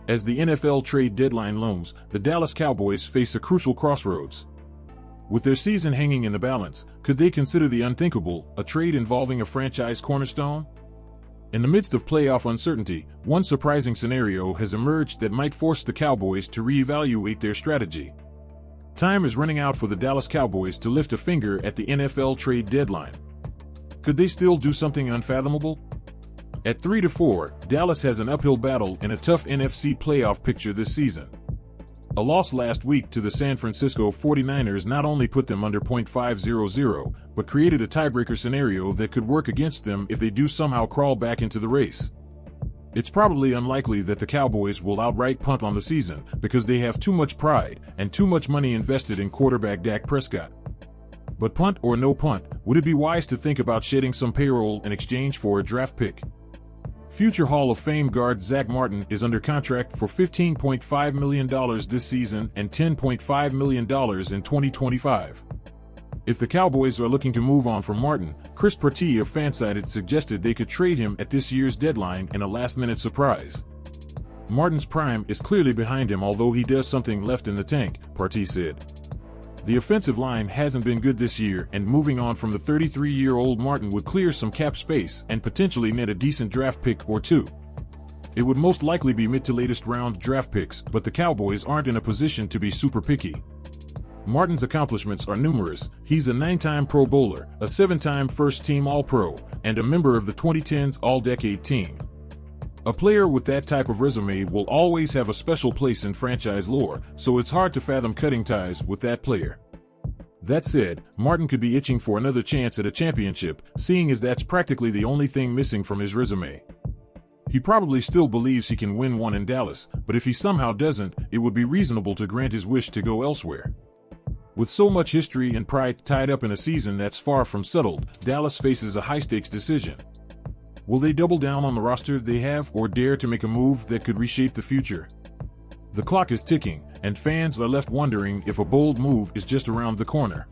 As the NFL trade deadline looms, the Dallas Cowboys face a crucial crossroads. With their season hanging in the balance, could they consider the unthinkable, a trade involving a franchise cornerstone? In the midst of playoff uncertainty, one surprising scenario has emerged that might force the Cowboys to reevaluate their strategy. Time is running out for the Dallas Cowboys to lift a finger at the NFL trade deadline. Could they still do something unfathomable? At 3-4, Dallas has an uphill battle in a tough NFC playoff picture this season. A loss last week to the San Francisco 49ers not only put them under .500, but created a tiebreaker scenario that could work against them if they do somehow crawl back into the race. It's probably unlikely that the Cowboys will outright punt on the season because they have too much pride and too much money invested in quarterback Dak Prescott. But punt or no punt, would it be wise to think about shedding some payroll in exchange for a draft pick? Future Hall of Fame guard Zack Martin is under contract for $15.5 million this season and $10.5 million in 2025. If the Cowboys are looking to move on from Martin, Chris Partee of Fansided suggested they could trade him at this year's deadline in a last-minute surprise. Martin's prime is clearly behind him, although he does something left in the tank, Partee said. The offensive line hasn't been good this year, and moving on from the 33-year-old Martin would clear some cap space and potentially net a decent draft pick or two. It would most likely be mid to latest round draft picks, but the Cowboys aren't in a position to be super picky. Martin's accomplishments are numerous. He's a 9-time Pro Bowler, a 7-time first-team All-Pro, and a member of the 2010s All-Decade team. A player with that type of resume will always have a special place in franchise lore, so it's hard to fathom cutting ties with that player. That said, Martin could be itching for another chance at a championship, seeing as that's practically the only thing missing from his resume. He probably still believes he can win one in Dallas, but if he somehow doesn't, it would be reasonable to grant his wish to go elsewhere. With so much history and pride tied up in a season that's far from settled, Dallas faces a high-stakes decision. Will they double down on the roster they have or dare to make a move that could reshape the future? The clock is ticking, and fans are left wondering if a bold move is just around the corner.